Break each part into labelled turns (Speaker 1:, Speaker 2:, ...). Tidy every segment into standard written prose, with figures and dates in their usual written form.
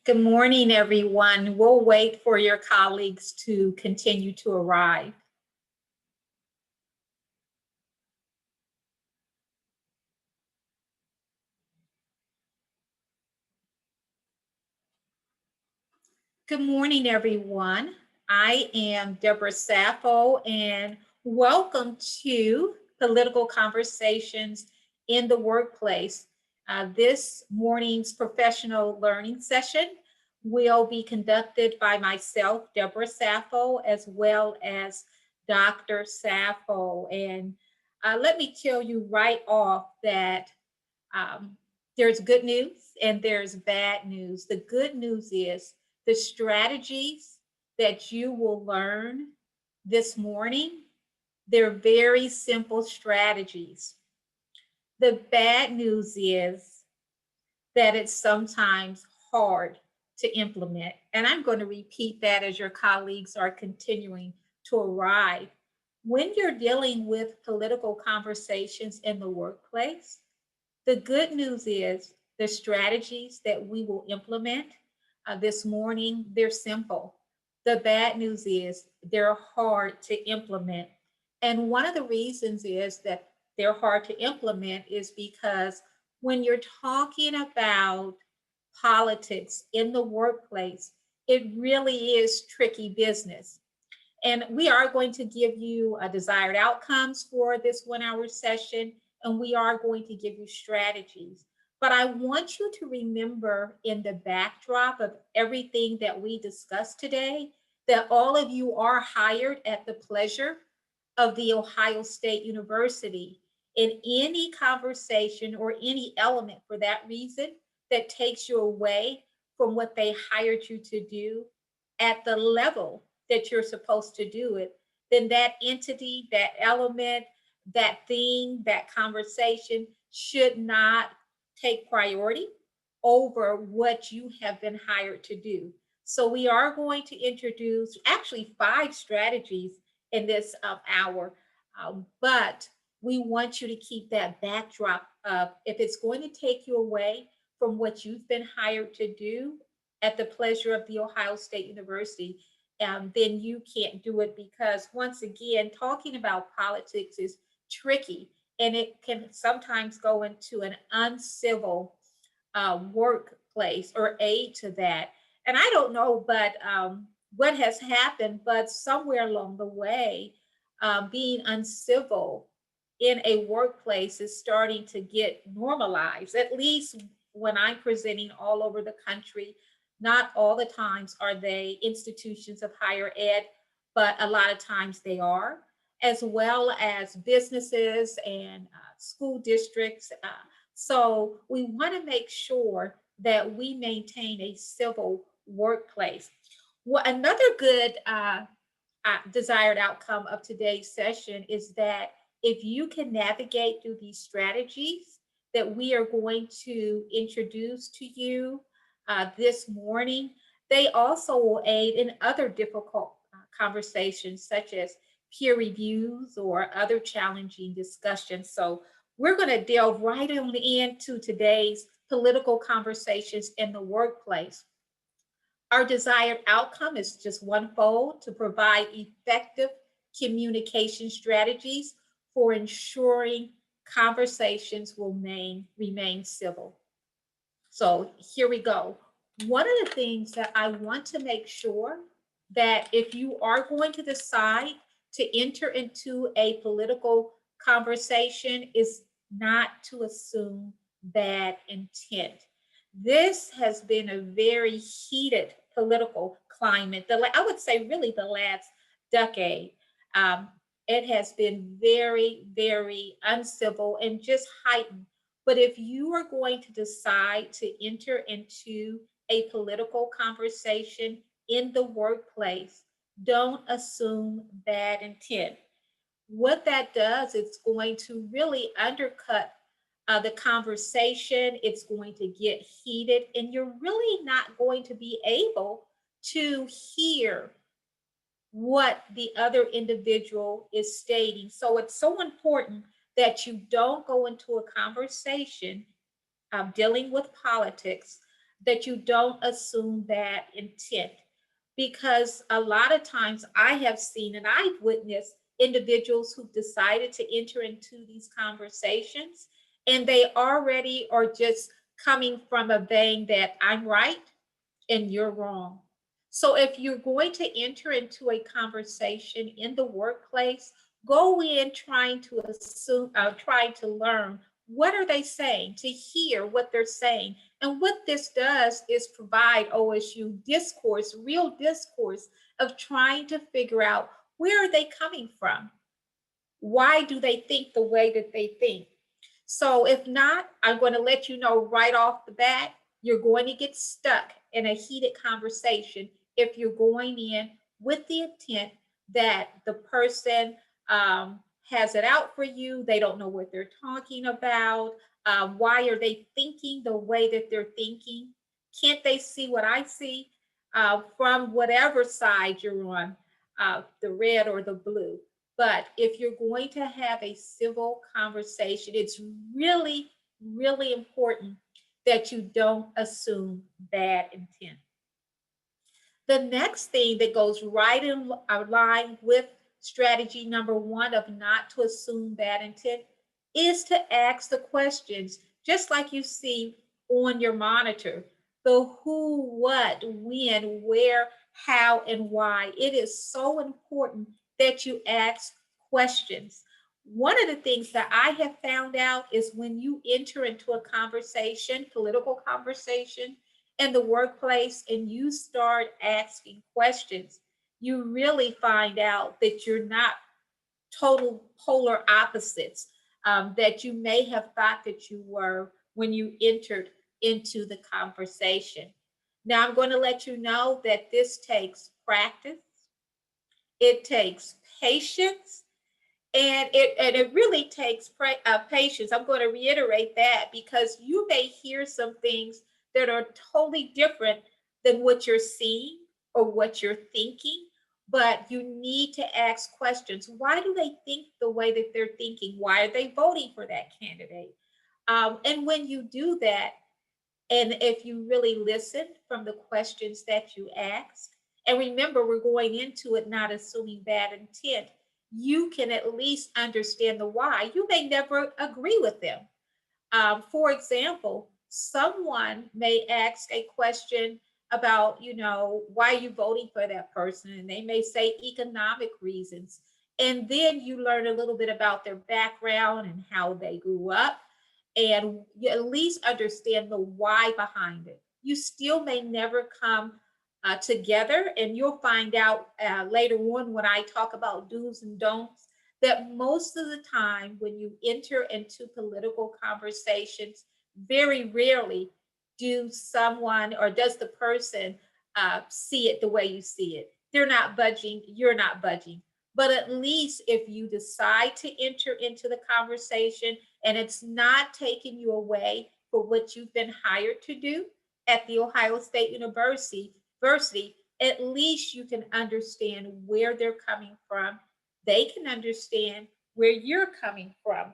Speaker 1: Good morning, everyone. We'll wait for your colleagues to continue to arrive. Good morning, everyone. I am Deborah Sappho, and welcome to Political Conversations in the Workplace. This morning's professional learning session will be conducted by myself, Deborah Sappho, as well as Dr. Sappho. And let me tell you right off that there's good news and there's bad news. The good news is the strategies that you will learn this morning, they're very simple strategies. The bad news is that it's sometimes hard to implement. And I'm going to repeat that as your colleagues are continuing to arrive. When you're dealing with political conversations in the workplace, the good news is the strategies that we will implement this morning, they're simple. The bad news is they're hard to implement. And one of the reasons is that they're hard to implement is because when you're talking about politics in the workplace, it really is tricky business. And we are going to give you desired outcomes for this 1 hour session, and we are going to give you strategies. But I want you to remember in the backdrop of everything that we discussed today, that all of you are hired at the pleasure of the Ohio State University. In any conversation or any element for that reason that takes you away from what they hired you to do at the level that you're supposed to do it, then that entity, that element, that thing, that conversation should not take priority over what you have been hired to do. So we are going to introduce actually 5 strategies in this hour, but we want you to keep that backdrop of if it's going to take you away from what you've been hired to do at the pleasure of the Ohio State University, then you can't do it because once again, talking about politics is tricky and it can sometimes go into an uncivil workplace or aid to that. And I don't know, but what has happened, but somewhere along the way, being uncivil in a workplace is starting to get normalized, at least when I'm presenting all over the country. Not all the times are they institutions of higher ed, but a lot of times they are, as well as businesses and school districts. So we want to make sure that we maintain a civil workplace. Well, another good desired outcome of today's session is that if you can navigate through these strategies that we are going to introduce to you this morning, they also will aid in other difficult conversations such as peer reviews or other challenging discussions. So we're going to delve right on into today's political conversations in the workplace. Our desired outcome is just onefold: to provide effective communication strategies for ensuring conversations will remain civil. So here we go. One of the things that I want to make sure that if you are going to decide to enter into a political conversation is not to assume bad intent. This has been a very heated political climate. I would say really the last decade. Um, it has been very, very uncivil and just heightened. But if you are going to decide to enter into a political conversation in the workplace, don't assume bad intent. What that does, it's going to really undercut the conversation. It's going to get heated, and you're really not going to be able to hear what the other individual is stating. So it's so important that you don't go into a conversation dealing with politics that you don't assume bad intent. Because a lot of times I have seen and I've witnessed individuals who decided to enter into these conversations and they already are just coming from a vein that I'm right and you're wrong. So if you're going to enter into a conversation in the workplace, go in trying to assume, trying to learn what are they saying, to hear what they're saying. And what this does is provide OSU discourse, real discourse of trying to figure out where are they coming from? Why do they think the way that they think? So if not, I'm going to let you know right off the bat, you're going to get stuck in a heated conversation if you're going in with the intent that the person has it out for you. They don't know what they're talking about. Why are they thinking the way that they're thinking? Can't they see what I see from whatever side you're on, the red or the blue? But if you're going to have a civil conversation, it's really, really important that you don't assume bad intent. The next thing that goes right in line with strategy number one of not to assume bad intent is to ask the questions, just like you see on your monitor. The who, what, when, where, how, and why. It is so important that you ask questions. One of the things that I have found out is when you enter into a conversation, political conversation, in the workplace and you start asking questions, you really find out that you're not total polar opposites that you may have thought that you were when you entered into the conversation. Now, I'm going to let you know that this takes practice, it takes patience, and it really takes patience. I'm going to reiterate that because you may hear some things that are totally different than what you're seeing or what you're thinking, but you need to ask questions. Why do they think the way that they're thinking? Why are they voting for that candidate? And when you do that, and if you really listen from the questions that you ask, and remember, we're going into it not assuming bad intent, you can at least understand the why. You may never agree with them. For example, someone may ask a question about, why are you voting for that person? And they may say economic reasons. And then you learn a little bit about their background and how they grew up and you at least understand the why behind it. You still may never come together, and you'll find out later on when I talk about do's and don'ts that most of the time when you enter into political conversations, very rarely do someone or does the person see it the way you see it. They're not budging, you're not budging. But at least if you decide to enter into the conversation and it's not taking you away for what you've been hired to do at the Ohio State University, at least you can understand where they're coming from. They can understand where you're coming from.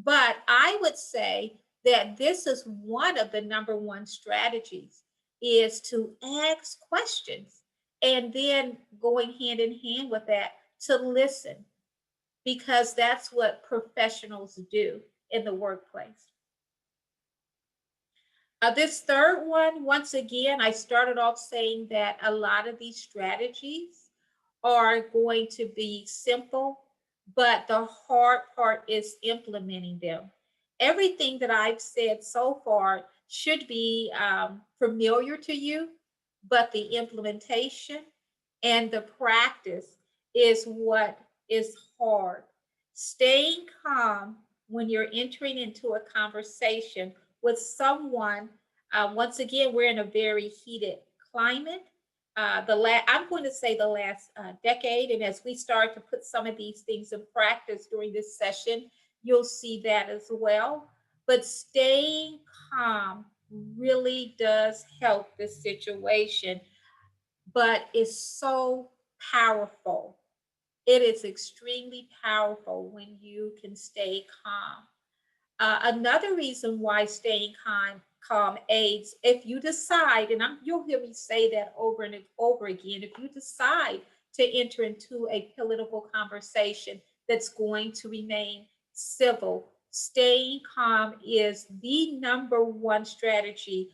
Speaker 1: But I would say that this is one of the number one strategies is to ask questions and then going hand in hand with that to listen because that's what professionals do in the workplace. This third one, once again, I started off saying that a lot of these strategies are going to be simple, but the hard part is implementing them. Everything that I've said so far should be familiar to you, but the implementation and the practice is what is hard. Staying calm when you're entering into a conversation with someone. Once again, we're in a very heated climate. I'm going to say the last decade, and as we start to put some of these things in practice during this session, you'll see that as well. But staying calm really does help the situation, but it's so powerful. It is extremely powerful when you can stay calm. Another reason why staying aids if you decide, and you'll hear me say that over and over again, if you decide to enter into a political conversation that's going to remain civil, staying calm is the number one strategy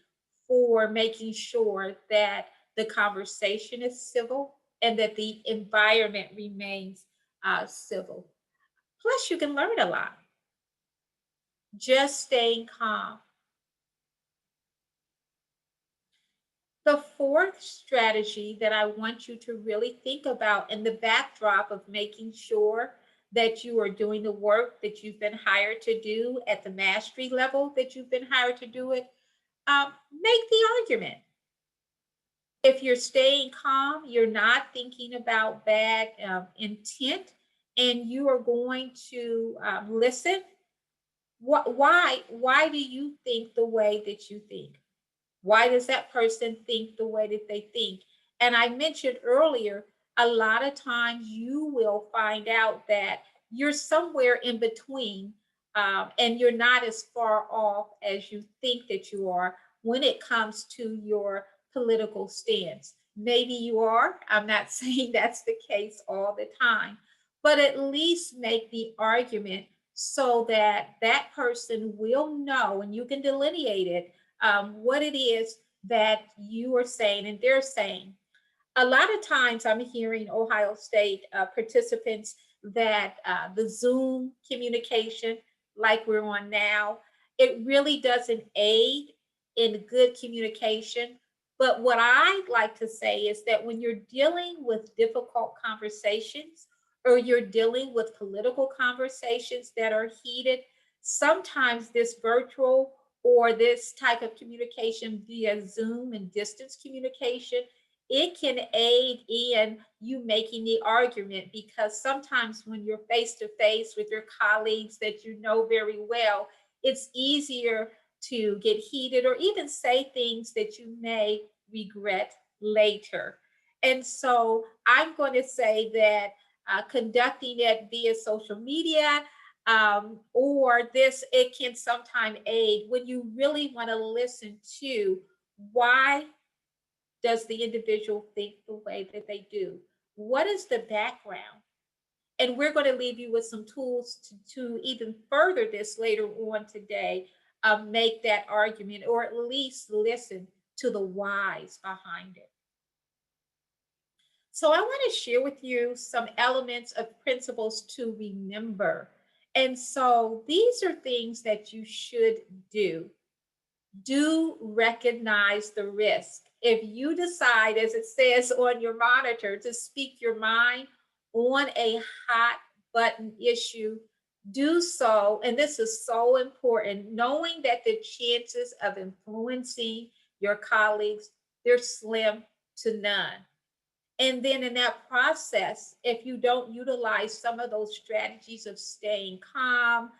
Speaker 1: for making sure that the conversation is civil and that the environment remains civil. Plus, you can learn a lot just staying calm. The fourth strategy that I want you to really think about in the backdrop of making sure that you are doing the work that you've been hired to do at the mastery level that you've been hired to do it, make the argument. If you're staying calm, you're not thinking about bad intent, and you are going to listen. Why do you think the way that you think? Why does that person think the way that they think? And I mentioned earlier, a lot of times you will find out that you're somewhere in between, and you're not as far off as you think that you are when it comes to your political stance. Maybe you are. I'm not saying that's the case all the time, but at least make the argument so that that person will know and you can delineate it, what it is that you are saying and they're saying. A lot of times I'm hearing Ohio State participants that the Zoom communication, like we're on now, it really doesn't aid in good communication. But what I like to say is that when you're dealing with difficult conversations or you're dealing with political conversations that are heated, sometimes this virtual or this type of communication via Zoom and distance communication, it can aid in you making the argument, because sometimes when you're face to face with your colleagues that you know very well, it's easier to get heated or even say things that you may regret later. And so I'm going to say that conducting it via social media, or this, it can sometimes aid when you really want to listen to why does the individual think the way that they do? What is the background? And we're going to leave you with some tools to even further this later on today, make that argument or at least listen to the whys behind it. So I want to share with you some elements of principles to remember. And so these are things that you should do. Do recognize the risk. If you decide, as it says on your monitor, to speak your mind on a hot button issue, do so. And this is so important, knowing that the chances of influencing your colleagues, they're slim to none. And then in that process, if you don't utilize some of those strategies of staying calm,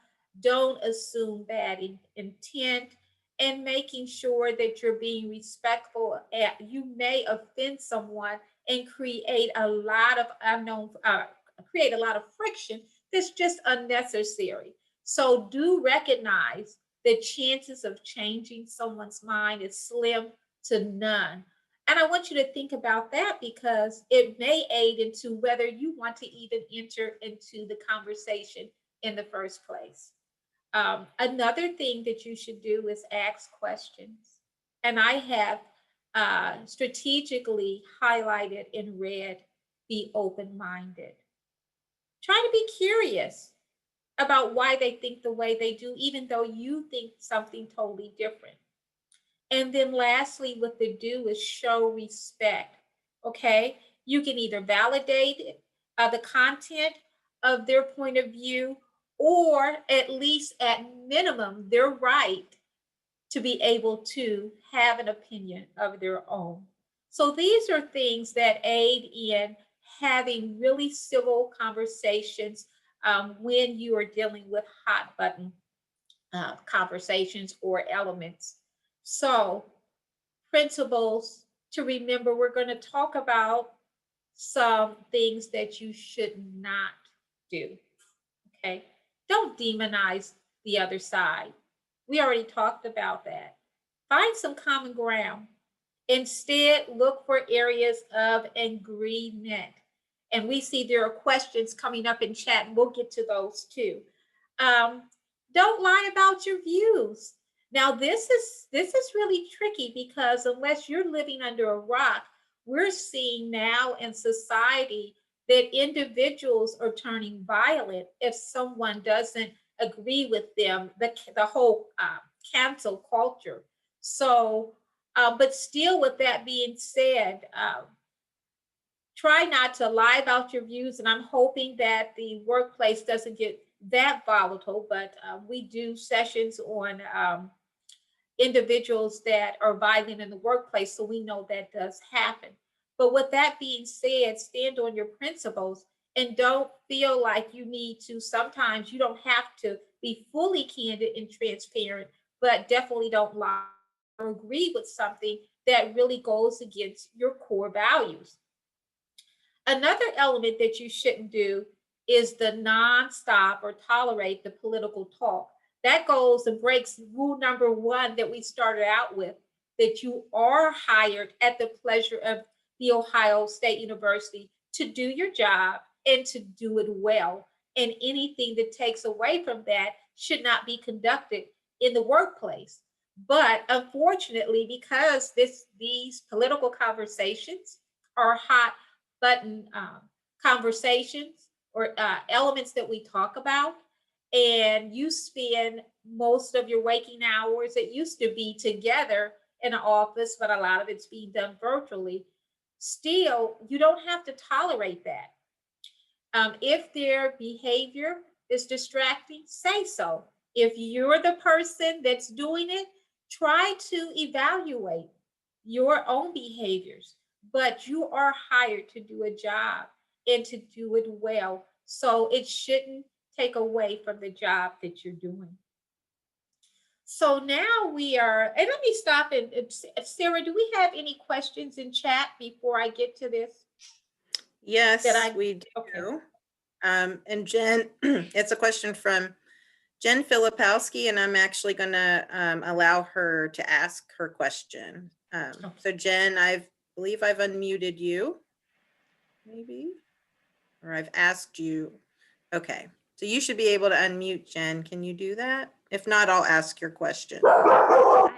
Speaker 1: don't assume bad intent, and making sure that you're being respectful, you may offend someone and create a lot of create a lot of friction that's just unnecessary. So do recognize the chances of changing someone's mind is slim to none. And I want you to think about that because it may aid into whether you want to even enter into the conversation in the first place. Another thing that you should do is ask questions. And I have strategically highlighted in red, be open minded. Try to be curious about why they think the way they do, even though you think something totally different. And then lastly, what they do is show respect. Okay. You can either validate the content of their point of view, or at least at minimum, their right to be able to have an opinion of their own. So these are things that aid in having really civil conversations when you are dealing with hot button conversations or elements. So, principles to remember, we're going to talk about some things that you should not do. Okay. Don't demonize the other side. We already talked about that. find some common ground. Instead, look for areas of agreement. And we see there are questions coming up in chat, and we'll get to those too. Um, don't lie about your views. Now, this is really tricky because unless you're living under a rock, we're seeing now in society that individuals are turning violent if someone doesn't agree with them. The whole cancel culture. So, but still, with that being said, try not to lie about your views. And I'm hoping that the workplace doesn't get that volatile, but we do sessions on individuals that are violent in the workplace. So we know that does happen. But with that being said, stand on your principles and don't feel like you need to. Sometimes you don't have to be fully candid and transparent, but definitely don't lie or agree with something that really goes against your core values. Another element that you shouldn't do is the non-stop or tolerate the political talk. That goes and breaks rule number one that we started out with, that you are hired at the pleasure of the Ohio State University to do your job and to do it well. And anything that takes away from that should not be conducted in the workplace. But unfortunately, because these political conversations are hot button conversations or elements that we talk about, and you spend most of your waking hours, it used to be together in an office, but a lot of it's being done virtually. Still, you don't have to tolerate that. If their behavior is distracting, say so. If you're the person that's doing it, try to evaluate your own behaviors. But you are hired to do a job and to do it well. So it shouldn't take away from the job that you're doing. So now we are, and let me stop and Sarah, do we have any questions in chat before I get to this?
Speaker 2: Yes, we do. Okay. And Jen, it's a question from Jen Filipowski, and I'm actually going to allow her to ask her question. Okay. So Jen, I believe I've unmuted you, maybe, or I've asked you. Okay, so you should be able to unmute, Jen. Can you do that? If not, I'll ask your question. I'll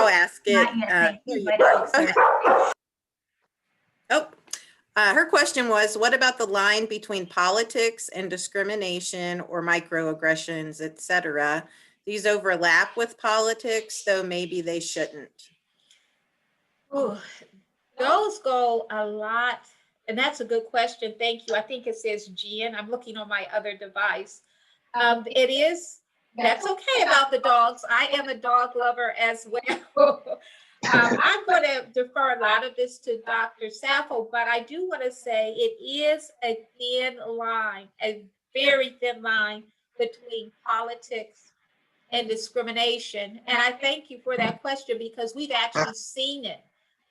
Speaker 2: ask it. Her question was, what about the line between politics and discrimination or microaggressions, etc.? These overlap with politics, though maybe they shouldn't.
Speaker 1: Ooh, those go a lot. And that's a good question. Thank you. I think it says Jen. I'm looking on my other device. It is, that's okay about the dogs. I am a dog lover as well. I'm going to defer a lot of this to Dr. Sappho, but I do want to say it is a thin line, a very thin line between politics and discrimination. And I thank you for that question because we've actually seen it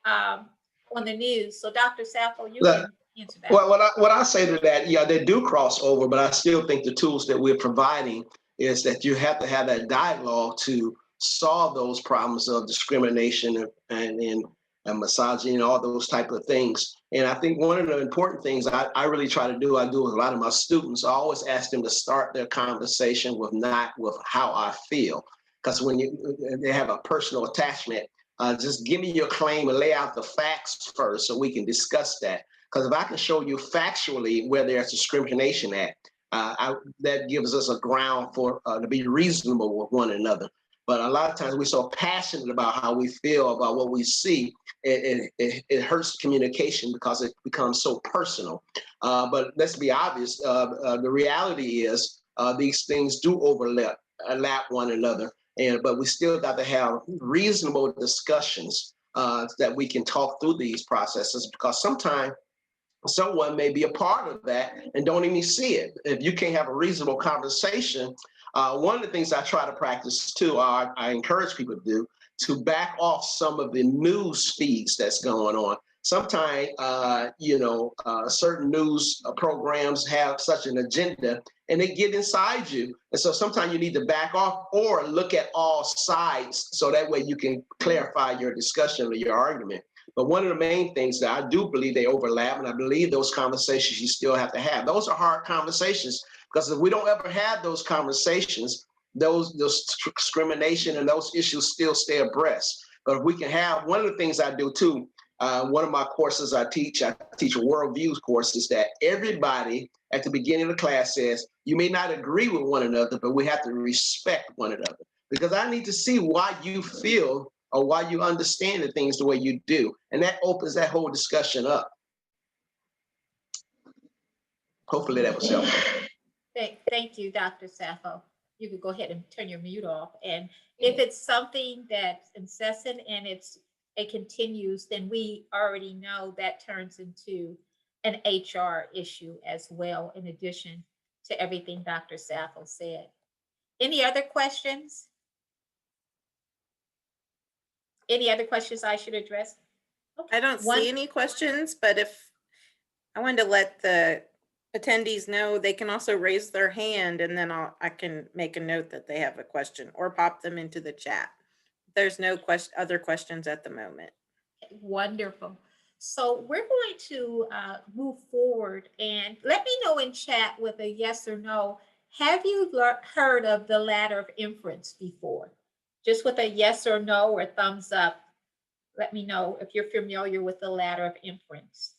Speaker 1: on the news. So Dr. Sappho, you can answer that.
Speaker 3: Well, what I say to that, yeah, they do cross over, but I still think the tools that we're providing is that you have to have that dialogue to solve those problems of discrimination and misogyny and all those type of things. And I think one of the important things I really try to do, I do with a lot of my students, I always ask them to start their conversation with not with how I feel. Because when they have a personal attachment, just give me your claim and lay out the facts first so we can discuss that. Because if I can show you factually where there's discrimination at, that gives us a ground for to be reasonable with one another. But a lot of times we're so passionate about how we feel about what we see, it hurts communication because it becomes so personal. But let's be obvious, the reality is these things do overlap one another. But we still got to have reasonable discussions that we can talk through these processes, because sometimes someone may be a part of that and don't even see it. If you can't have a reasonable conversation, one of the things I try to practice too, I encourage people to do, to back off some of the news feeds that's going on. sometimes, certain news programs have such an agenda and they get inside you. And so sometimes you need to back off or look at all sides so that way you can clarify your discussion or your argument. But one of the main things that I do believe they overlap, and I believe those conversations you still have to have. Those are hard conversations, because if we don't ever have those conversations, those discrimination and those issues still stay abreast. But if we can have, one of the things I do too, one of my courses I teach a worldviews course, is that everybody at the beginning of the class says, you may not agree with one another, but we have to respect one another. Because I need to see why you feel or why you understand the things the way you do. And that opens that whole discussion up. Hopefully that was helpful.
Speaker 1: Thank you, Dr. Sappho. You could go ahead and turn your mute off. And if it's something that's incessant and it continues, then we already know that turns into an HR issue as well, in addition to everything Dr. Sappho said. Any other questions? Any other questions I should address?
Speaker 2: Okay. I don't see any questions, but if I wanted to let the attendees know, they can also raise their hand, and then I can make a note that they have a question or pop them into the chat. There's no other questions at the moment.
Speaker 1: Wonderful. So we're going to move forward, and let me know in chat with a yes or no. Have you heard of the Ladder of Inference before? Just with a yes or no or thumbs up, let me know if you're familiar with the Ladder of Inference.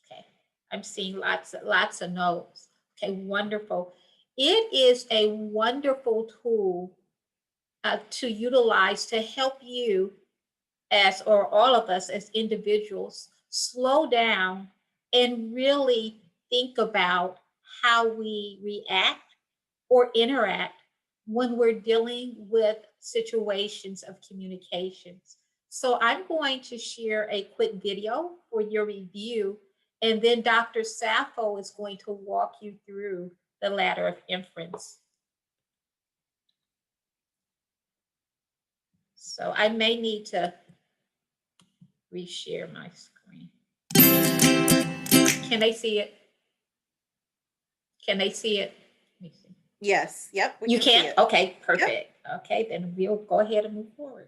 Speaker 1: Okay, I'm seeing lots of no's. Okay, wonderful. It is a wonderful tool to utilize to help you or all of us as individuals slow down and really think about how we react or interact when we're dealing with situations of communications. So I'm going to share a quick video for your review, and then Dr. Sappho is going to walk you through the Ladder of Inference. So I may need to reshare my screen. Can they see it? Can they see it? Let me see.
Speaker 2: Yes. Yep.
Speaker 1: You can? Okay, perfect. Yep. Okay, then we'll go ahead and move forward.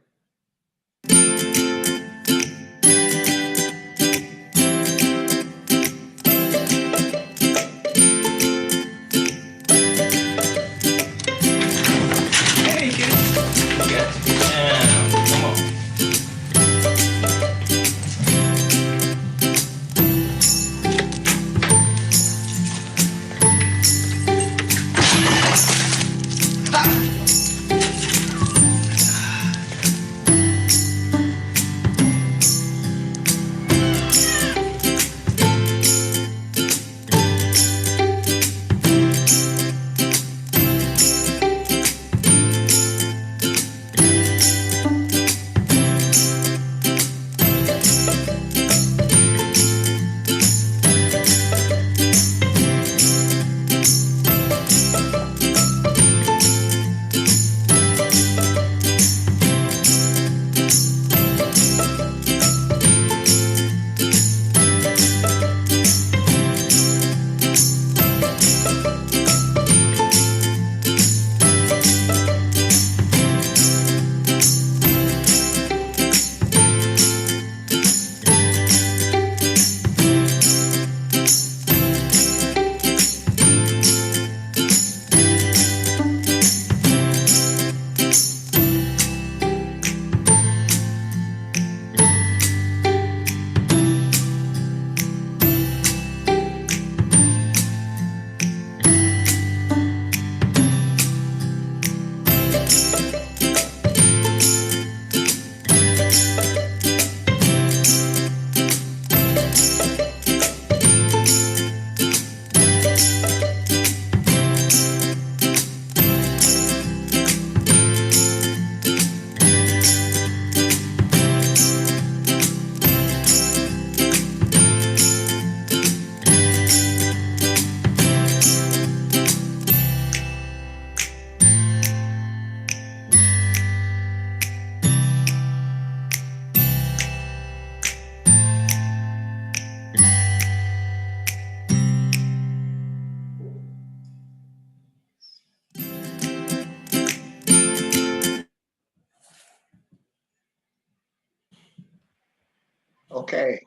Speaker 3: Okay.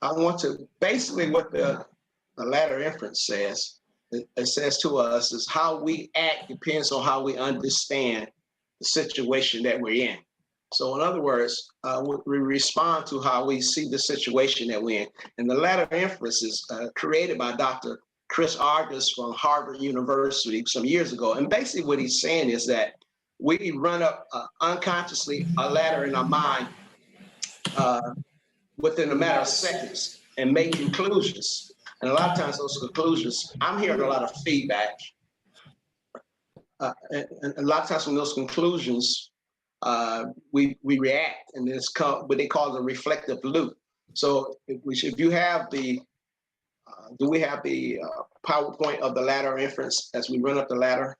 Speaker 3: I want to, basically what the ladder inference says, it says to us is how we act depends on how we understand the situation that we're in. So in other words, we respond to how we see the situation that we're in. And the ladder inference is created by Dr. Chris Argus from Harvard University some years ago. And basically what he's saying is that we run up unconsciously a ladder in our mind within a matter of seconds and make conclusions. And a lot of times those conclusions, I'm hearing a lot of feedback. And a lot of times from those conclusions, we react, and it's called what they call the reflective loop. So if you have the, do we have the PowerPoint of the ladder inference as we run up the ladder?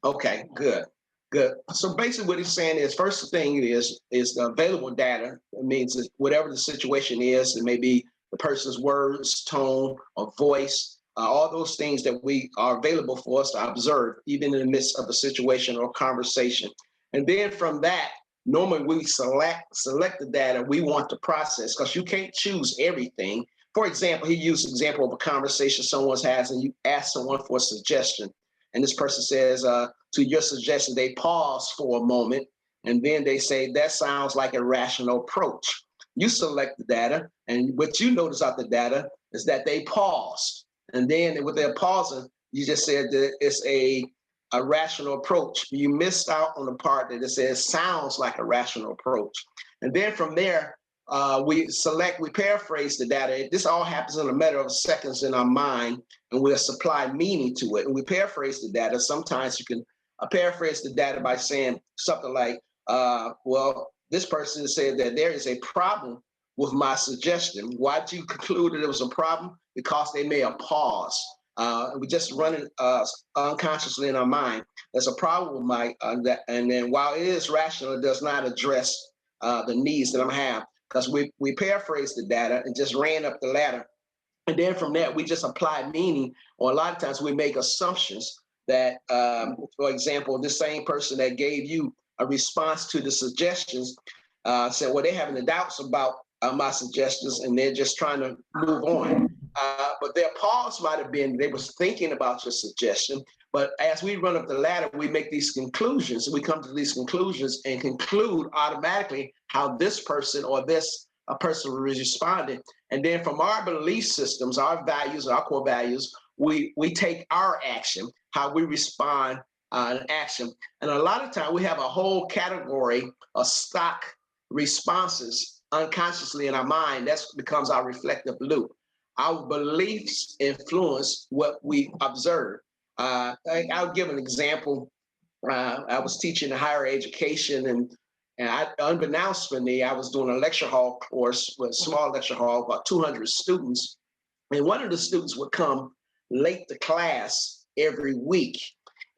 Speaker 3: Okay, good. Good. So basically what he's saying is, first thing is the available data. It means that whatever the situation is, it may be the person's words, tone, or voice, all those things that we are available for us to observe, even in the midst of a situation or conversation. And then from that, normally we select the data we want to process, because you can't choose everything. For example, he used an example of a conversation someone has, and you ask someone for a suggestion. And this person says, to your suggestion, they pause for a moment, and then they say, that sounds like a rational approach. You select the data, and what you notice out the data is that they paused. And then with their pausing, you just said that it's a rational approach. You missed out on the part that it says sounds like a rational approach. And then from there, we paraphrase the data. This all happens in a matter of seconds in our mind, and we'll supply meaning to it. And we paraphrase the data. Sometimes you can paraphrase the data by saying something like, well, this person said that there is a problem with my suggestion. Why did you conclude that it was a problem? Because they may have paused. We just run it unconsciously in our mind. There's a problem with my, and then while it is rational, it does not address the needs that I'm having, because we paraphrase the data and just ran up the ladder. And then from that, we just apply meaning, or a lot of times we make assumptions that, for example, this same person that gave you a response to the suggestions said, well, they're having the doubts about my suggestions, and they're just trying to move on. But their pause might have been, they was thinking about your suggestion. But as we run up the ladder, we make these conclusions, and we come to these conclusions and conclude automatically how this person or this person responded. And then from our belief systems, our values, our core values, we take our action, how we respond in action. And a lot of time we have a whole category of stock responses unconsciously in our mind. That becomes our reflective loop. Our beliefs influence what we observe. I'll give an example. I was teaching higher education, and unbeknownst to me, I was doing a lecture hall course with a small lecture hall, about 200 students. And one of the students would come late to class every week.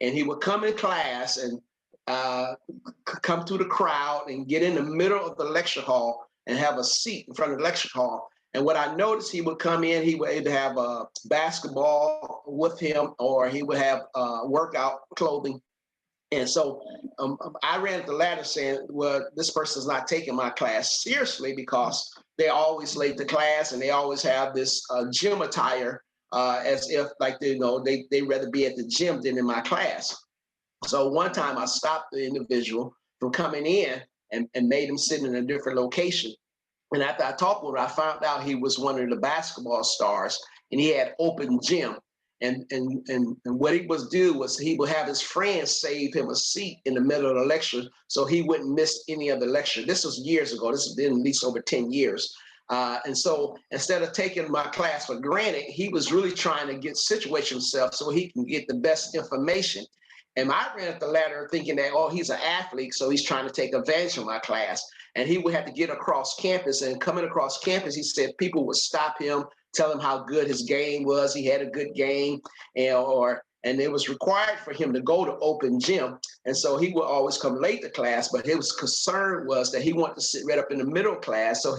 Speaker 3: And he would come in class and come through the crowd and get in the middle of the lecture hall and have a seat in front of the lecture hall. And what I noticed, he would come in, he would either have a basketball with him, or he would have workout clothing. And so I ran up the ladder saying, well, this person's not taking my class seriously, because they're always late to class and they always have this gym attire, as if like, they rather be at the gym than in my class. So one time I stopped the individual from coming in and made him sit in a different location. And after I talked with him, I found out he was one of the basketball stars, and he had open gym. And what he would do was he would have his friends save him a seat in the middle of the lecture so he wouldn't miss any of the lecture. This was years ago. This has been at least over 10 years. And so instead of taking my class for granted, he was really trying to situate himself so he can get the best information. And I ran up the ladder thinking that, oh, he's an athlete, so he's trying to take advantage of my class. And he would have to get across campus, and coming across campus, he said people would stop him, tell him how good his game was. He had a good game, and it was required for him to go to open gym. And so he would always come late to class, but his concern was that he wanted to sit right up in the middle of class, so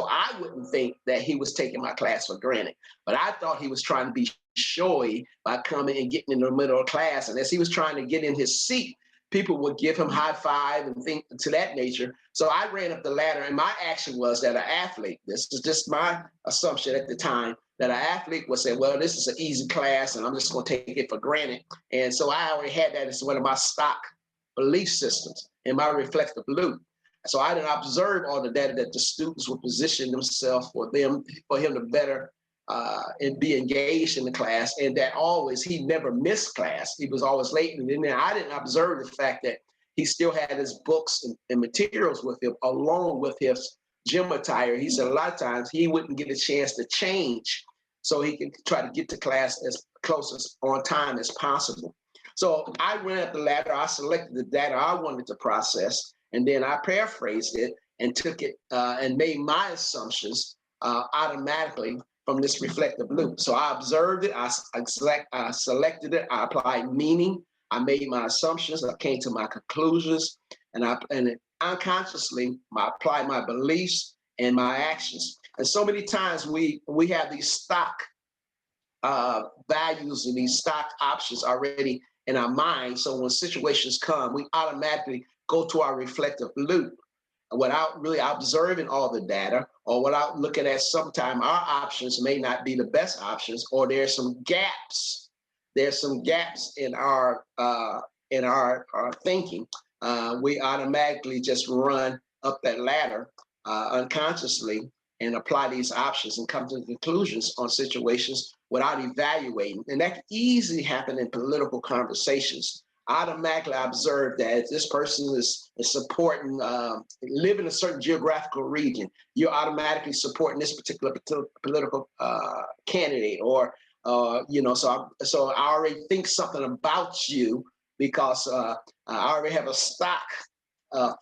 Speaker 3: I wouldn't think that he was taking my class for granted. But I thought he was trying to be showy by coming and getting in the middle of class. And as he was trying to get in his seat, people would give him high five and things to that nature. So I ran up the ladder, and my action was that an athlete, this is just my assumption at the time, that an athlete would say, well, this is an easy class and I'm just going to take it for granted. And so I already had that as one of my stock belief systems in my reflective loop. So I didn't observe all the data that the students would position themselves for him to better and be engaged in the class, and that always he never missed class. He was always late, and then I didn't observe the fact that he still had his books and materials with him along with his gym attire. He said a lot of times he wouldn't get a chance to change so he could try to get to class as close as on time as possible. So I ran up the ladder. I selected the data I wanted to process, and then I paraphrased it and took it and made my assumptions automatically from this reflective loop. So I observed it, I selected it, I applied meaning, I made my assumptions, I came to my conclusions, and unconsciously I applied my beliefs and my actions. And so many times we have these stock values and these stock options already in our mind. So when situations come, we automatically go to our reflective loop without really observing all the data, or without looking at sometimes our options may not be the best options, or there's some gaps. There's some gaps in our thinking. We automatically just run up that ladder unconsciously and apply these options and come to conclusions on situations without evaluating. And that can easily happen in political conversations. Automatically observe that if this person is supporting, live in a certain geographical region, you're automatically supporting this particular political candidate, or so I already think something about you because I already have a stock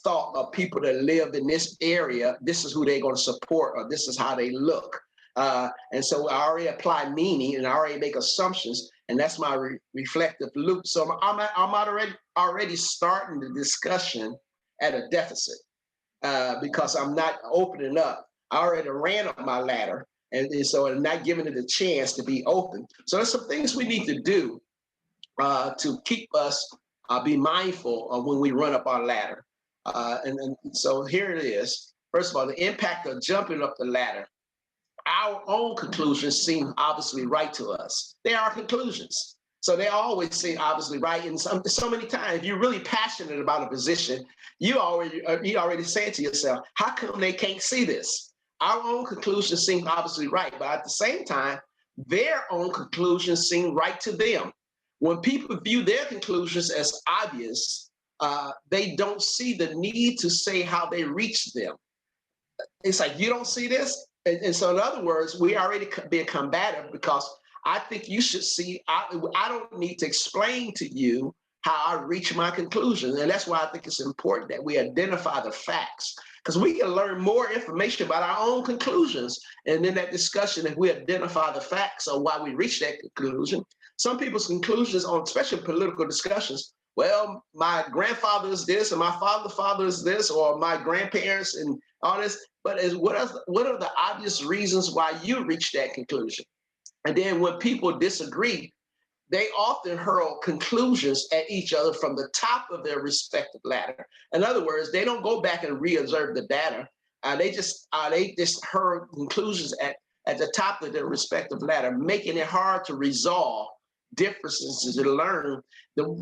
Speaker 3: thought of people that live in this area. This is who they're going to support, or this is how they look. And so I already apply meaning and I already make assumptions, and that's my reflective loop. So I'm already starting the discussion at a deficit because I'm not opening up. I already ran up my ladder, and so I'm not giving it a chance to be open. So there's some things we need to do to keep us be mindful of when we run up our ladder. And so here it is. First of all, the impact of jumping up the ladder. Our own conclusions seem obviously right to us. They are conclusions. So they always seem obviously right. And so many times, if you're really passionate about a position, you already say to yourself, how come they can't see this? Our own conclusions seem obviously right, but at the same time, their own conclusions seem right to them. When people view their conclusions as obvious, they don't see the need to say how they reach them. It's like, you don't see this? And so in other words, we already being combative because I think you should see, I don't need to explain to you how I reach my conclusion. And that's why I think it's important that we identify the facts, because we can learn more information about our own conclusions. And in that discussion, if we identify the facts of why we reach that conclusion, some people's conclusions on especially political discussions, well, my grandfather is this, and my father is this, or my grandparents and all this. But what are the obvious reasons why you reach that conclusion? And then when people disagree, they often hurl conclusions at each other from the top of their respective ladder. In other words, they don't go back and re-observe the data. They just hurl conclusions at the top of their respective ladder, making it hard to resolve differences, to learn.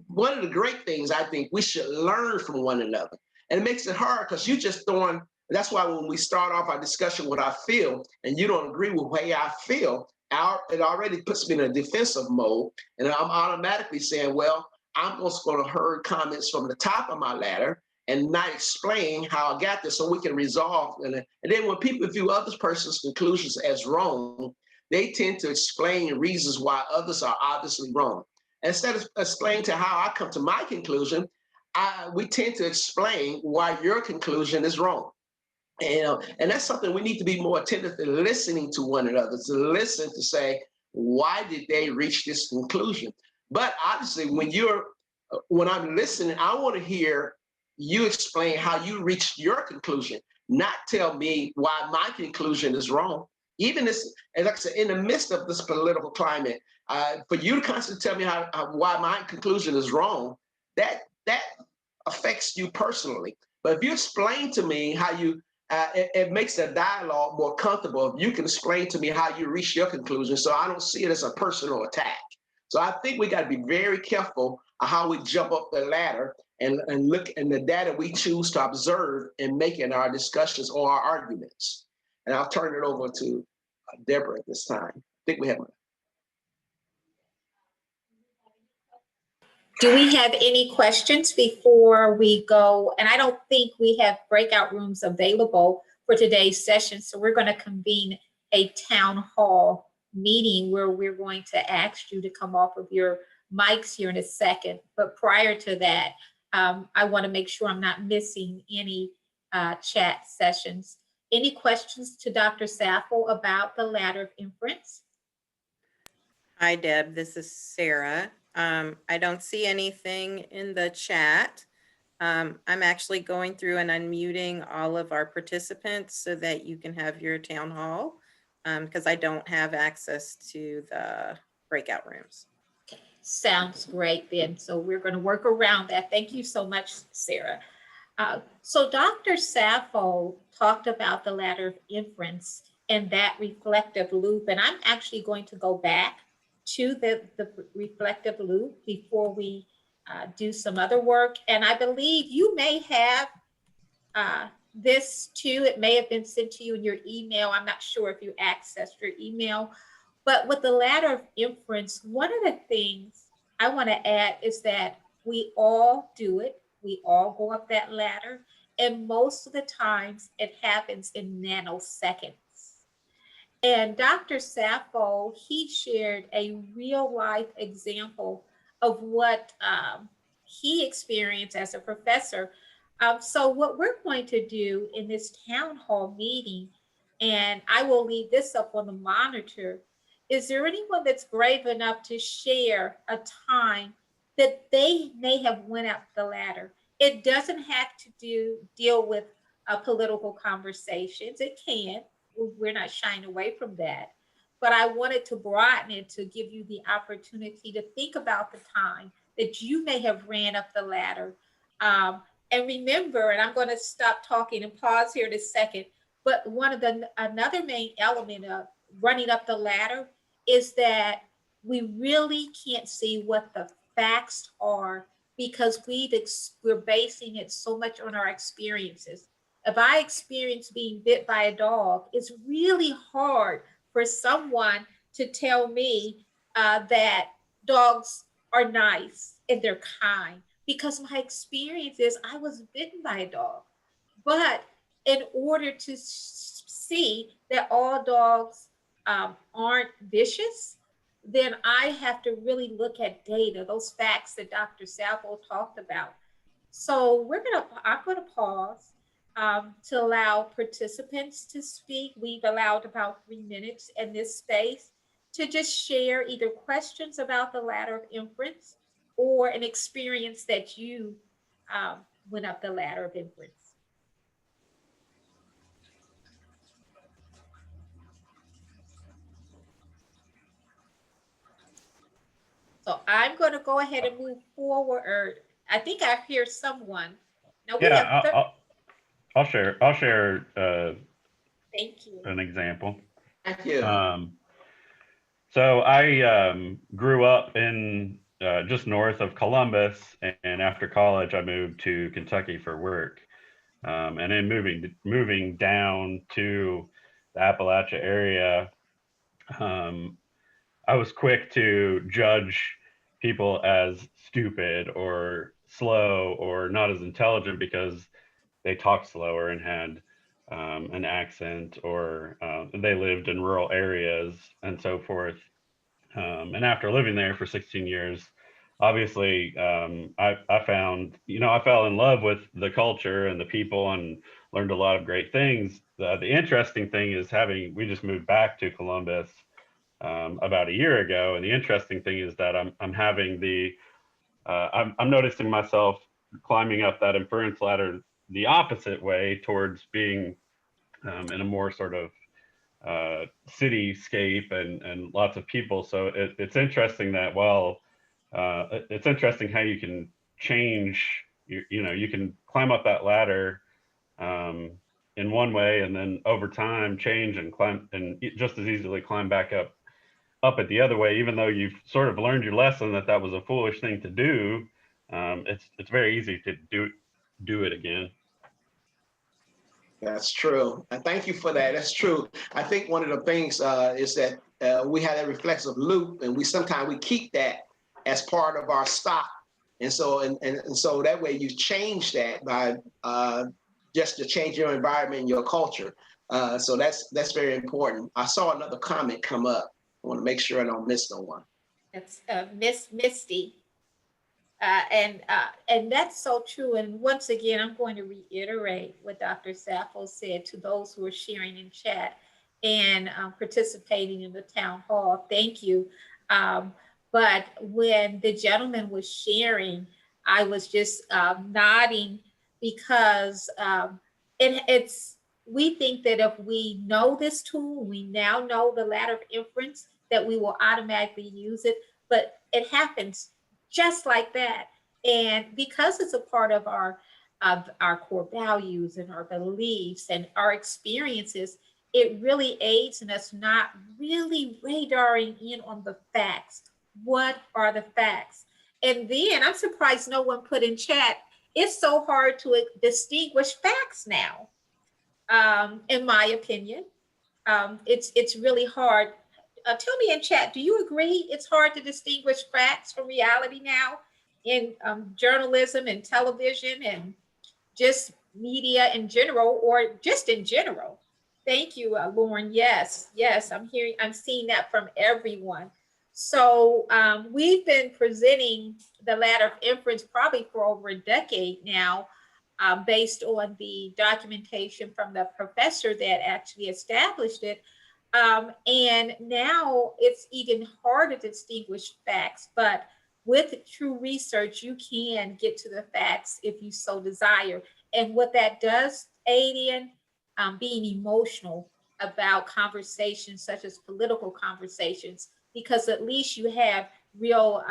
Speaker 3: One of the great things I think we should learn from one another. And it makes it hard because you just throwing. That's why when we start off our discussion with I feel, and you don't agree with the way I feel, it already puts me in a defensive mode. And I'm automatically saying, well, I'm just going to hear comments from the top of my ladder and not explain how I got this so we can resolve. And then when people view other person's conclusions as wrong, they tend to explain reasons why others are obviously wrong. Instead of explaining to how I come to my conclusion, we tend to explain why your conclusion is wrong. And that's something we need to be more attentive to, listening to one another, to listen to say, why did they reach this conclusion? But obviously, when I'm listening, I want to hear you explain how you reached your conclusion, not tell me why my conclusion is wrong. Even this, and like I said, in the midst of this political climate, for you to constantly tell me why my conclusion is wrong, that affects you personally. But if you explain to me how you, it makes the dialogue more comfortable if you can explain to me how you reach your conclusion, so I don't see it as a personal attack. So I think we got to be very careful of how we jump up the ladder and look in the data we choose to observe in making our discussions or our arguments. And I'll turn it over to Deborah at this time. I think we have one.
Speaker 1: Do we have any questions before we go? And I don't think we have breakout rooms available for today's session. So we're going to convene a town hall meeting where we're going to ask you to come off of your mics here in a second. But prior to that, I want to make sure I'm not missing any chat sessions. Any questions to Dr. Sappho about the Ladder of Inference?
Speaker 2: Hi, Deb. This is Sarah. I don't see anything in the chat. I'm actually going through and unmuting all of our participants so that you can have your town hall, because I don't have access to the breakout rooms.
Speaker 1: Sounds great then. So we're going to work around that. Thank you so much, Sarah. So Dr. Sappho talked about the Ladder of Inference and that reflective loop. And I'm actually going to go back to the reflective loop before we do some other work. And I believe you may have this too. It may have been sent to you in your email. I'm not sure if you accessed your email. But with the Ladder of Inference, one of the things I want to add is that we all do it. We all go up that ladder. And most of the times it happens in nanoseconds. And Dr. Sappho, he shared a real life example of what he experienced as a professor. So what we're going to do in this town hall meeting, and I will leave this up on the monitor, is there anyone that's brave enough to share a time that they may have went up the ladder? It doesn't have to deal with political conversations. It can. We're not shying away from that. But I wanted to broaden it to give you the opportunity to think about the time that you may have ran up the ladder. And remember, and I'm going to stop talking and pause here in a second, but another main element of running up the ladder is that we really can't see what the facts are because we're basing it so much on our experiences. If I experience being bit by a dog, it's really hard for someone to tell me that dogs are nice and they're kind, because my experience is I was bitten by a dog. But in order to see that all dogs aren't vicious, then I have to really look at data, those facts that Dr. Sappho talked about. So I'm gonna pause to allow participants to speak. We've allowed about 3 minutes in this space to just share either questions about the Ladder of Inference or an experience that you went up the Ladder of Inference. So I'm going to go ahead and move forward. I think I hear someone.
Speaker 4: Now I'll share.
Speaker 1: Thank you.
Speaker 4: An example.
Speaker 3: Thank you.
Speaker 4: So I grew up in just north of Columbus, and after college, I moved to Kentucky for work. And then moving down to the Appalachia area, I was quick to judge people as stupid or slow or not as intelligent because they talked slower and had an accent, or they lived in rural areas and so forth. And after living there for 16 years, obviously, I found, I fell in love with the culture and the people and learned a lot of great things. The interesting thing is we just moved back to Columbus about a year ago. And the interesting thing is that I'm noticing myself climbing up that inference ladder the opposite way, towards being in a more sort of cityscape and lots of people. So it's interesting that it's interesting how you can change you can climb up that ladder in one way, and then over time change and climb, and just as easily climb back up it the other way, even though you've sort of learned your lesson that was a foolish thing to do. It's very easy to do it again.
Speaker 3: That's true. And thank you for that. That's true. I think one of the things is that we have that reflexive loop, and sometimes we keep that as part of our stock. And so that way you change that by just to change your environment and your culture. So that's very important. I saw another comment come up. I want to make sure I don't miss no one.
Speaker 1: That's Miss Misty. And that's so true. And once again, I'm going to reiterate what Dr. Sappho said to those who are sharing in chat and participating in the town hall. Thank you. But when the gentleman was sharing, I was just nodding because we think that if we know this tool, we now know the ladder of inference, that we will automatically use it, but it happens just like that. And because it's a part of our core values and our beliefs and our experiences, it really aids in us not really radaring in on the facts. What are the facts? And then I'm surprised no one put in chat, it's so hard to distinguish facts now. In my opinion, it's really hard. Tell me in chat, do you agree it's hard to distinguish facts from reality now in journalism and television and just media in general, or just in general? Thank you, Lauren. Yes, I'm seeing that from everyone. So we've been presenting the ladder of inference probably for over a decade now, based on the documentation from the professor that actually established it. And now it's even harder to distinguish facts, but with true research, you can get to the facts if you so desire. And what that does aid in being emotional about conversations such as political conversations, because at least you have real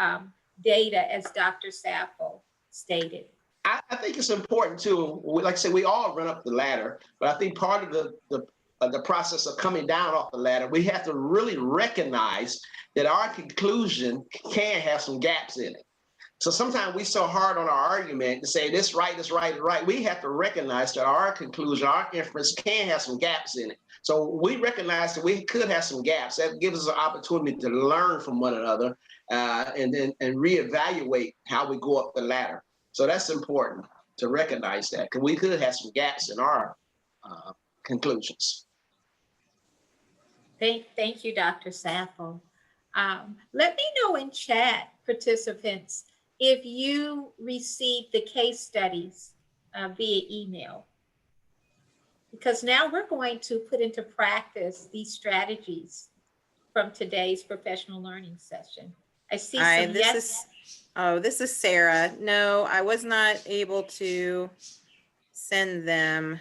Speaker 1: data, as Dr. Sappho stated.
Speaker 3: I think it's important too. Like I said, we all run up the ladder, but I think part of the process of coming down off the ladder, we have to really recognize that our conclusion can have some gaps in it. So sometimes we so hard on our argument to say this right, this right, right. We have to recognize that our conclusion, our inference can have some gaps in it. So we recognize that we could have some gaps. That gives us an opportunity to learn from one another and reevaluate how we go up the ladder. So that's important to recognize that, because we could have some gaps in our conclusions.
Speaker 1: Thank you, Dr. Sappho. Let me know in chat, participants, if you received the case studies via email, because now we're going to put into practice these strategies from today's professional learning session. I see some yes.
Speaker 2: This is Sarah. No, I was not able to send them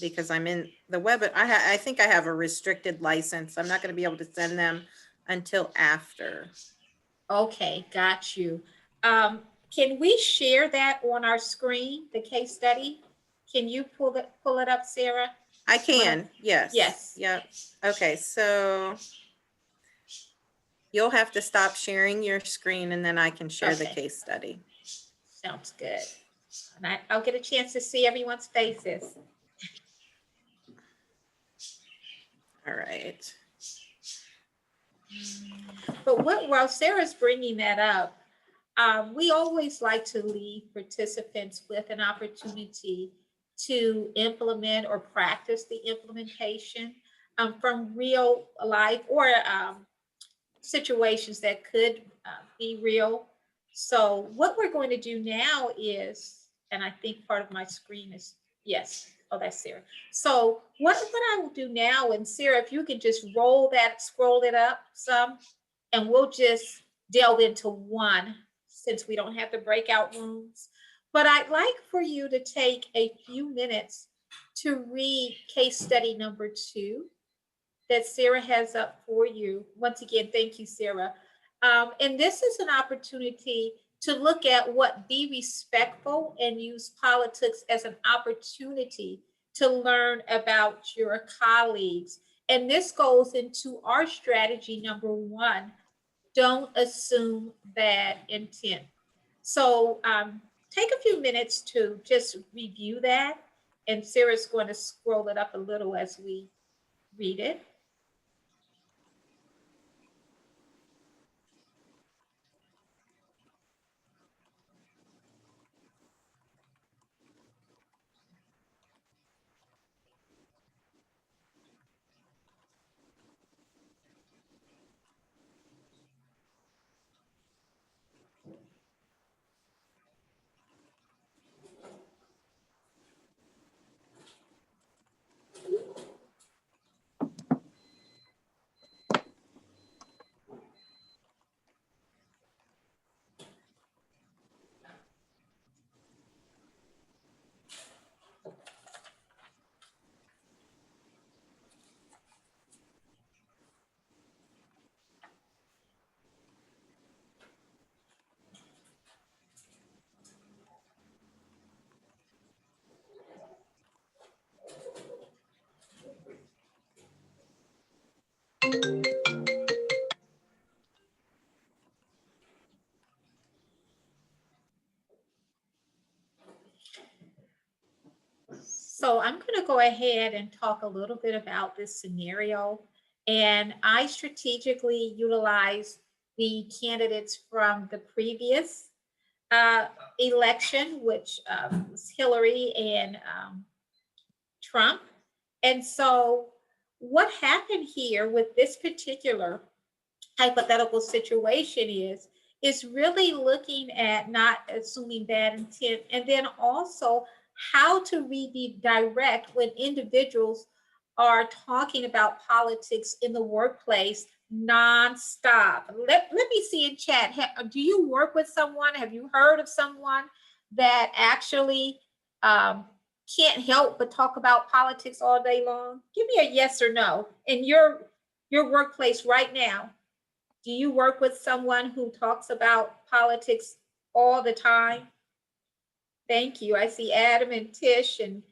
Speaker 2: because I'm in the web. I think I have a restricted license. I'm not going to be able to send them until after.
Speaker 1: Okay, got you. Can we share that on our screen, the case study? Can you pull it up, Sarah?
Speaker 2: I can, yes.
Speaker 1: Yes.
Speaker 2: Yep. Okay, so you'll have to stop sharing your screen and then I can share the case study.
Speaker 1: Sounds good. And I'll get a chance to see everyone's faces.
Speaker 2: All right.
Speaker 1: But while Sarah's bringing that up, we always like to leave participants with an opportunity to implement or practice the implementation from real life or situations that could be real. So what we're going to do now is, and I think part of my screen is, yes. Oh, that's Sarah. So what I will do now, and Sarah, if you could just scroll it up some, and we'll just delve into one since we don't have the breakout rooms. But I'd like for you to take a few minutes to read case study number 2 that Sarah has up for you. Once again, thank you, Sarah. And this is an opportunity to look at what be respectful and use politics as an opportunity to learn about your colleagues. And this goes into our strategy number one, don't assume bad intent. So take a few minutes to just review that. And Sarah's going to scroll it up a little as we read it. So I'm going to go ahead and talk a little bit about this scenario. And I strategically utilize the candidates from the previous election, which was Hillary and Trump. And so what happened here with this particular hypothetical situation is really looking at not assuming bad intent, and then also how to redirect when individuals are talking about politics in the workplace nonstop. Let me see in chat. Do you work with someone? Have you heard of someone that actually can't help but talk about politics all day long? Give me a yes or no in your workplace right now. Do you work with someone who talks about politics all the time? Thank you. I see Adam and Tish, and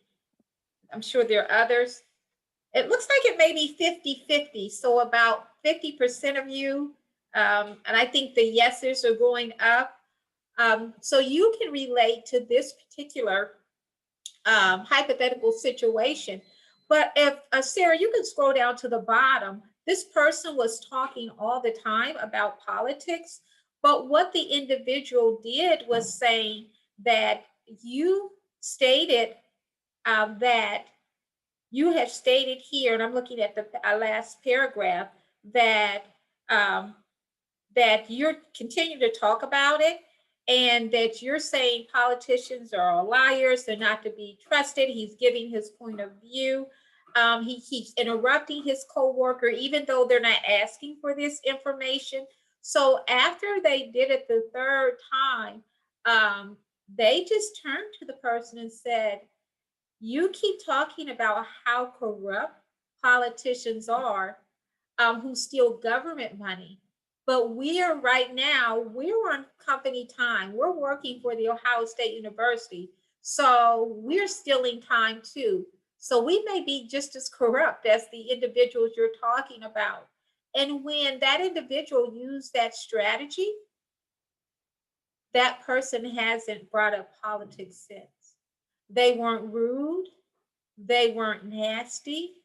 Speaker 1: I'm sure there are others. It looks like it may be 50-50. So about 50% of you, and I think the yeses are going up. So you can relate to this particular hypothetical situation. But if, Sarah, you can scroll down to the bottom, this person was talking all the time about politics, but what the individual did was saying that you stated that you have stated here, and I'm looking at the last paragraph, that that you're continuing to talk about it, and that you're saying politicians are liars, they're not to be trusted. He's giving his point of view. He keeps interrupting his coworker, even though they're not asking for this information. So after they did it the third time, they just turned to the person and said, you keep talking about how corrupt politicians are, who steal government money. But we're on company time. We're working for the Ohio State University. So we're stealing time too. So we may be just as corrupt as the individuals you're talking about. And when that individual used that strategy, that person hasn't brought up politics since. They weren't rude. They weren't nasty.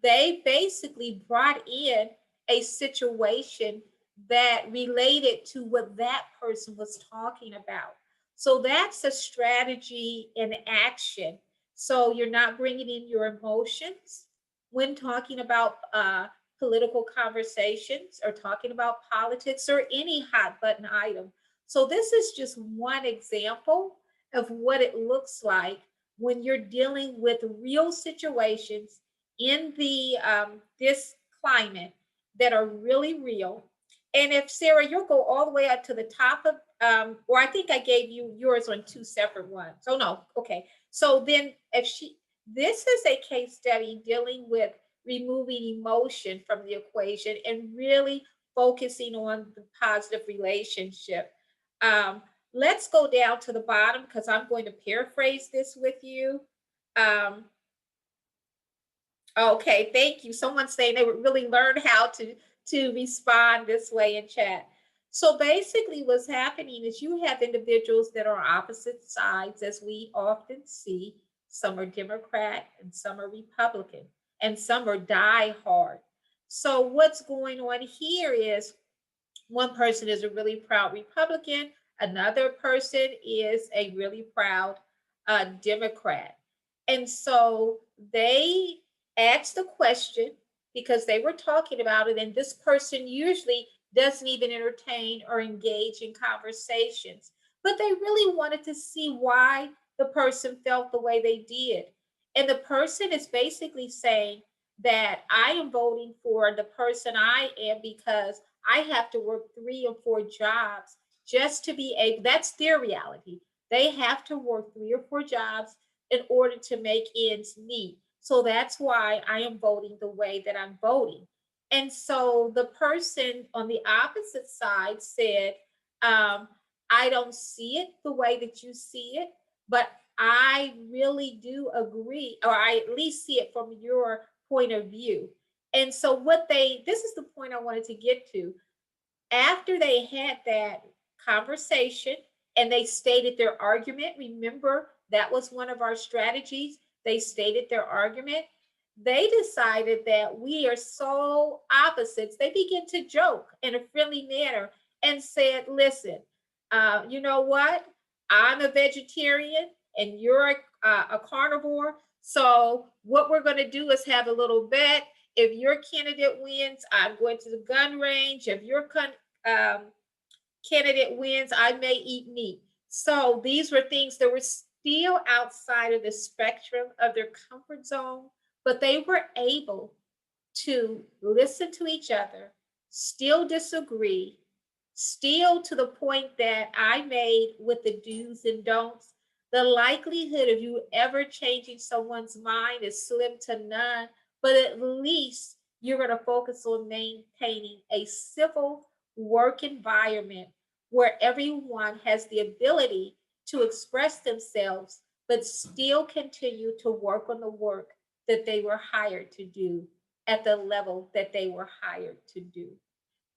Speaker 1: They basically brought in a situation that related to what that person was talking about. So that's a strategy in action. So you're not bringing in your emotions when talking about political conversations or talking about politics or any hot button item. So this is just one example of what it looks like when you're dealing with real situations in the this climate that are really real. And if Sarah, you'll go all the way up to the top of, or I think I gave you yours on two separate ones. Oh no, okay. So then this is a case study dealing with removing emotion from the equation and really focusing on the positive relationship. Let's go down to the bottom because I'm going to paraphrase this with you. Okay, thank you. Someone's saying they would really learn how to respond this way in chat. So basically what's happening is you have individuals that are opposite sides, as we often see. Some are Democrat and some are Republican and some are die-hard. So what's going on here is one person is a really proud Republican, another person is a really proud Democrat. And so they asked the question because they were talking about it, and this person usually doesn't even entertain or engage in conversations, but they really wanted to see why the person felt the way they did. And the person is basically saying that I am voting for the person I am because I have to work 3 or 4 jobs just to be able, that's their reality. They have to work 3 or 4 jobs in order to make ends meet. So that's why I am voting the way that I'm voting. And so the person on the opposite side said, I don't see it the way that you see it, but I really do agree, or I at least see it from your point of view. And so this is the point I wanted to get to. After they had that conversation and they stated their argument, remember that was one of our strategies. They stated their argument. They decided that we are so opposites. They began to joke in a friendly manner and said, listen, you know what? I'm a vegetarian and you're a carnivore. So what we're going to do is have a little bet. If your candidate wins, I'm going to the gun range. If your candidate wins, I may eat meat. So these were things that were still outside of the spectrum of their comfort zone, but they were able to listen to each other, still disagree, still to the point that I made with the do's and don'ts. The likelihood of you ever changing someone's mind is slim to none, but at least you're going to focus on maintaining a civil work environment where everyone has the ability to express themselves, but still continue to work on the work that they were hired to do at the level that they were hired to do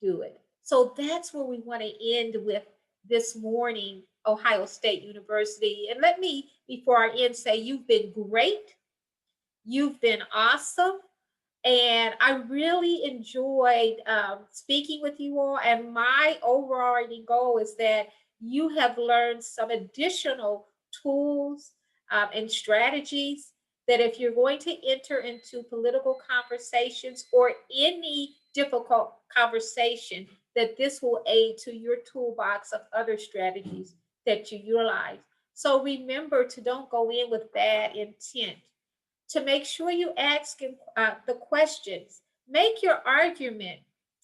Speaker 1: it. So that's where we want to end with this morning, Ohio State University. And let me, before I end, say you've been great. You've been awesome. And I really enjoyed speaking with you all. And my overriding goal is that you have learned some additional tools and strategies that if you're going to enter into political conversations or any difficult conversation, that this will aid to your toolbox of other strategies that you utilize. So remember to don't go in with bad intent. To make sure you ask the questions, make your argument,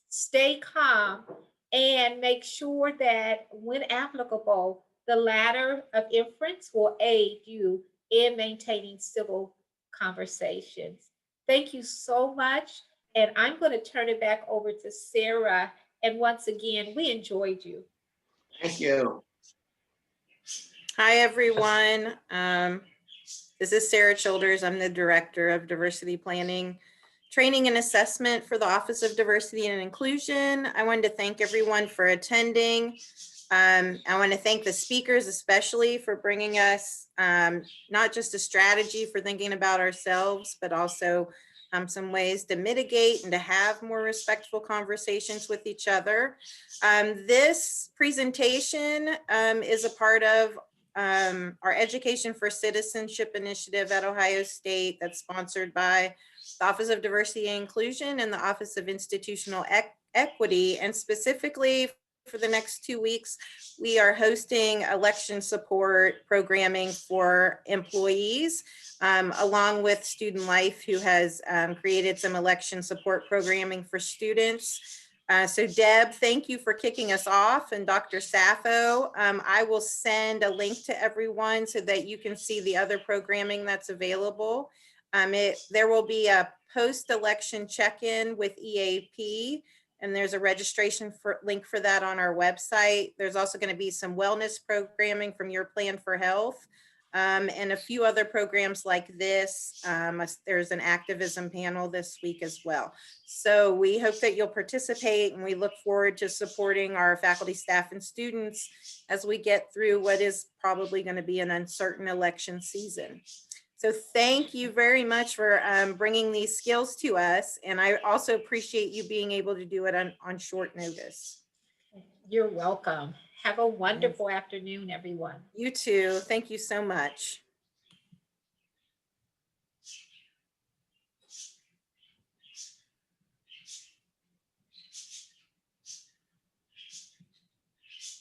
Speaker 1: stay calm, and make sure that when applicable, the ladder of inference will aid you in maintaining civil conversations. Thank you so much. And I'm going to turn it back over to Sarah. And once again, we enjoyed you.
Speaker 3: Thank you.
Speaker 2: Hi, everyone. This is Sarah Childers. I'm the Director of Diversity Planning, Training and Assessment for the Office of Diversity and Inclusion. I wanted to thank everyone for attending. I want to thank the speakers, especially for bringing us not just a strategy for thinking about ourselves, but also some ways to mitigate and to have more respectful conversations with each other. This presentation is a part of our Education for Citizenship Initiative at Ohio State that's sponsored by the Office of Diversity and Inclusion and the Office of Institutional Equity. And specifically for the next 2 weeks, we are hosting election support programming for employees, along with Student Life, who has created some election support programming for students. So Deb, thank you for kicking us off, and Dr. Sappho, I will send a link to everyone so that you can see the other programming that's available. There will be a post-election check-in with EAP and there's a registration link for that on our website. There's also going to be some wellness programming from Your Plan for Health, and a few other programs like this. There's an activism panel this week as well. So we hope that you'll participate, and we look forward to supporting our faculty, staff, and students as we get through what is probably going to be an uncertain election season. So thank you very much for bringing these skills to us. And I also appreciate you being able to do it on short notice.
Speaker 1: You're welcome. Have a wonderful afternoon, everyone.
Speaker 2: You too. Thank you so much.